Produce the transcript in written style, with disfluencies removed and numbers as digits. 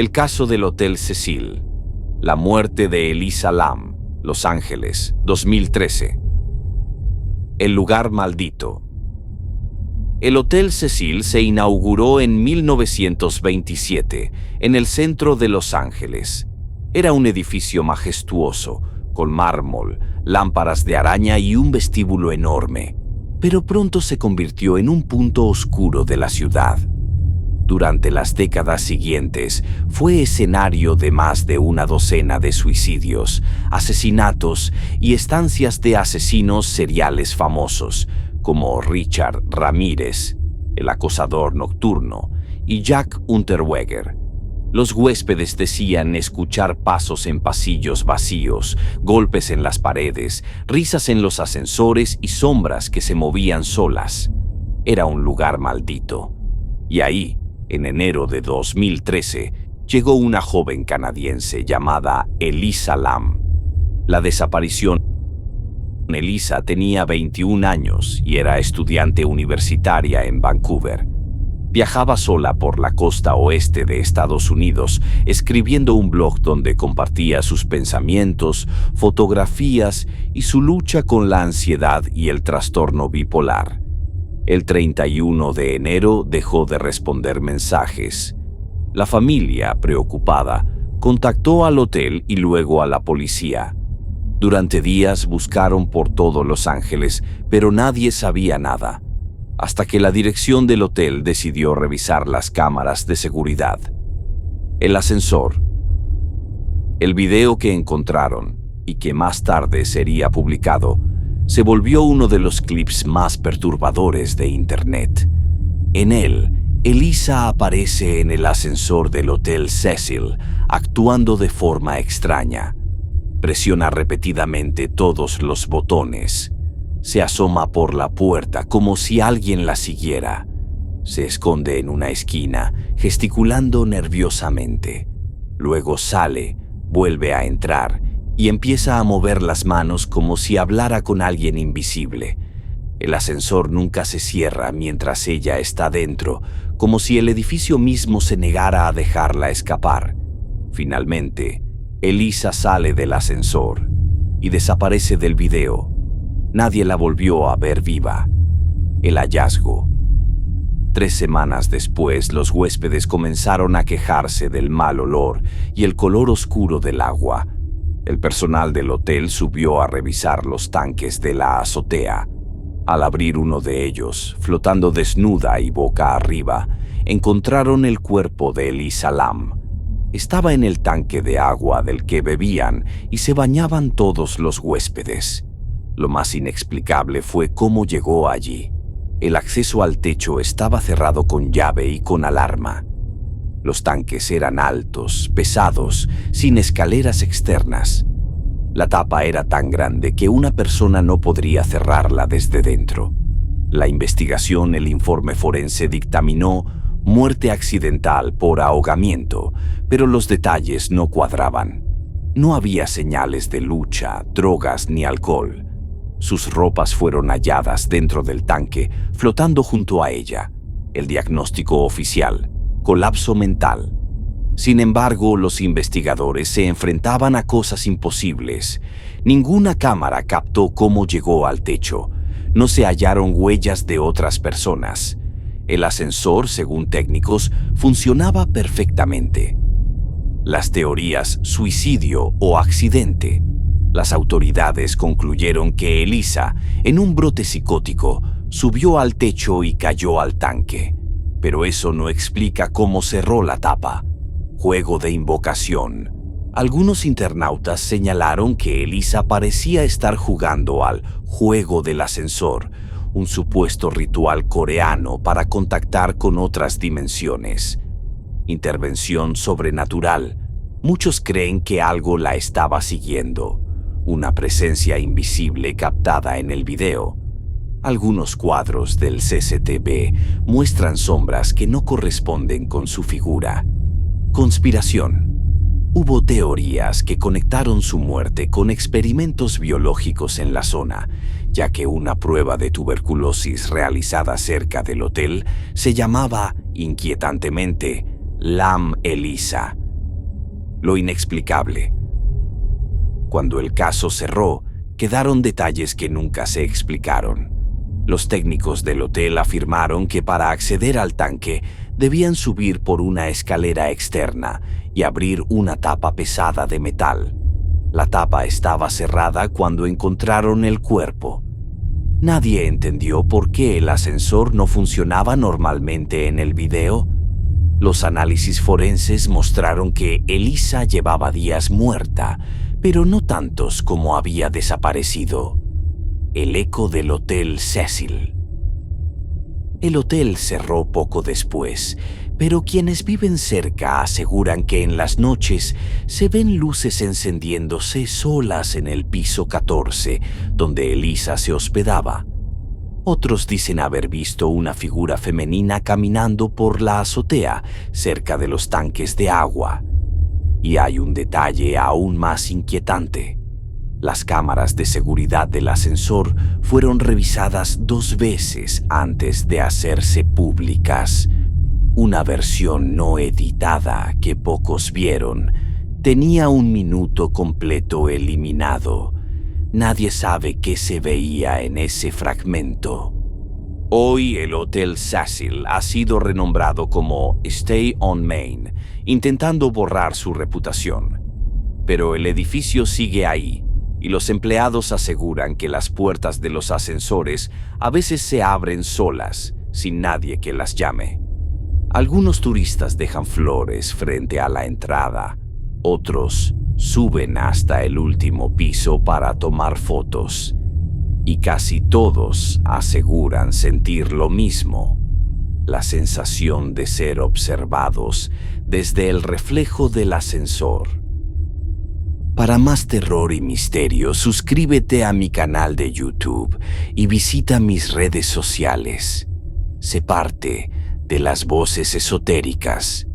El caso del Hotel Cecil. La muerte de Elisa Lam, Los Ángeles, 2013. El lugar maldito. El Hotel Cecil se inauguró en 1927 en el centro de Los Ángeles. Era un edificio majestuoso, con mármol, lámparas de araña y un vestíbulo enorme, pero pronto se convirtió en un punto oscuro de la ciudad. Durante las décadas siguientes, fue escenario de más de una docena de suicidios, asesinatos y estancias de asesinos seriales famosos, como Richard Ramírez, el acosador nocturno, y Jack Unterweger. Los huéspedes decían escuchar pasos en pasillos vacíos, golpes en las paredes, risas en los ascensores y sombras que se movían solas. Era un lugar maldito. Y ahí, en enero de 2013, llegó una joven canadiense llamada Elisa Lam. La desaparición. Elisa tenía 21 años y era estudiante universitaria en Vancouver. Viajaba sola por la costa oeste de Estados Unidos, escribiendo un blog donde compartía sus pensamientos, fotografías y su lucha con la ansiedad y el trastorno bipolar. El 31 de enero dejó de responder mensajes. La familia, preocupada, contactó al hotel y luego a la policía. Durante días buscaron por todo Los Ángeles, pero nadie sabía nada, hasta que la dirección del hotel decidió revisar las cámaras de seguridad. El ascensor. El video que encontraron, y que más tarde sería publicado, se volvió uno de los clips más perturbadores de Internet. En él, Elisa aparece en el ascensor del Hotel Cecil, actuando de forma extraña. Presiona repetidamente todos los botones. Se asoma por la puerta como si alguien la siguiera. Se esconde en una esquina, gesticulando nerviosamente. Luego sale, vuelve a entrar y empieza a mover las manos como si hablara con alguien invisible. El ascensor nunca se cierra mientras ella está dentro, como si el edificio mismo se negara a dejarla escapar. Finalmente, Elisa sale del ascensor y desaparece del video. Nadie la volvió a ver viva. El hallazgo. 3 semanas después, los huéspedes comenzaron a quejarse del mal olor y el color oscuro del agua. El personal del hotel subió a revisar los tanques de la azotea. Al abrir uno de ellos, flotando desnuda y boca arriba, encontraron el cuerpo de Elisa Lam. Estaba en el tanque de agua del que bebían y se bañaban todos los huéspedes. Lo más inexplicable fue cómo llegó allí. El acceso al techo estaba cerrado con llave y con alarma. Los tanques eran altos, pesados, sin escaleras externas. La tapa era tan grande que una persona no podría cerrarla desde dentro. La investigación, el informe forense dictaminó muerte accidental por ahogamiento, pero los detalles no cuadraban. No había señales de lucha, drogas ni alcohol. Sus ropas fueron halladas dentro del tanque, flotando junto a ella. El diagnóstico oficial: colapso mental. Sin embargo, los investigadores se enfrentaban a cosas imposibles. Ninguna cámara captó cómo llegó al techo. No se hallaron huellas de otras personas. El ascensor, según técnicos, funcionaba perfectamente. Las teorías suicidio o accidente. Las autoridades concluyeron que Elisa, en un brote psicótico, subió al techo y cayó al tanque. Pero eso no explica cómo cerró la tapa. Juego de invocación. Algunos internautas señalaron que Elisa parecía estar jugando al juego del ascensor, un supuesto ritual coreano para contactar con otras dimensiones. Intervención sobrenatural. Muchos creen que algo la estaba siguiendo. Una presencia invisible captada en el video. Algunos cuadros del CCTV muestran sombras que no corresponden con su figura. Conspiración. Hubo teorías que conectaron su muerte con experimentos biológicos en la zona, ya que una prueba de tuberculosis realizada cerca del hotel se llamaba, inquietantemente, Lam Elisa, lo inexplicable. Cuando el caso cerró, quedaron detalles que nunca se explicaron. Los técnicos del hotel afirmaron que para acceder al tanque debían subir por una escalera externa y abrir una tapa pesada de metal. La tapa estaba cerrada cuando encontraron el cuerpo. Nadie entendió por qué el ascensor no funcionaba normalmente en el video. Los análisis forenses mostraron que Elisa llevaba días muerta, pero no tantos como había desaparecido. El eco del Hotel Cecil. El hotel cerró poco después, pero quienes viven cerca aseguran que en las noches se ven luces encendiéndose solas en el piso 14, donde Elisa se hospedaba. Otros dicen haber visto una figura femenina caminando por la azotea cerca de los tanques de agua. Y hay un detalle aún más inquietante. Las cámaras de seguridad del ascensor fueron revisadas 2 veces antes de hacerse públicas. Una versión no editada que pocos vieron tenía 1 minuto completo eliminado. Nadie sabe qué se veía en ese fragmento. Hoy el Hotel Cecil ha sido renombrado como Stay on Main, intentando borrar su reputación. Pero el edificio sigue ahí, y los empleados aseguran que las puertas de los ascensores a veces se abren solas, sin nadie que las llame. Algunos turistas dejan flores frente a la entrada, otros suben hasta el último piso para tomar fotos, y casi todos aseguran sentir lo mismo, la sensación de ser observados desde el reflejo del ascensor. Para más terror y misterio, suscríbete a mi canal de YouTube y visita mis redes sociales. Sé parte de las voces esotéricas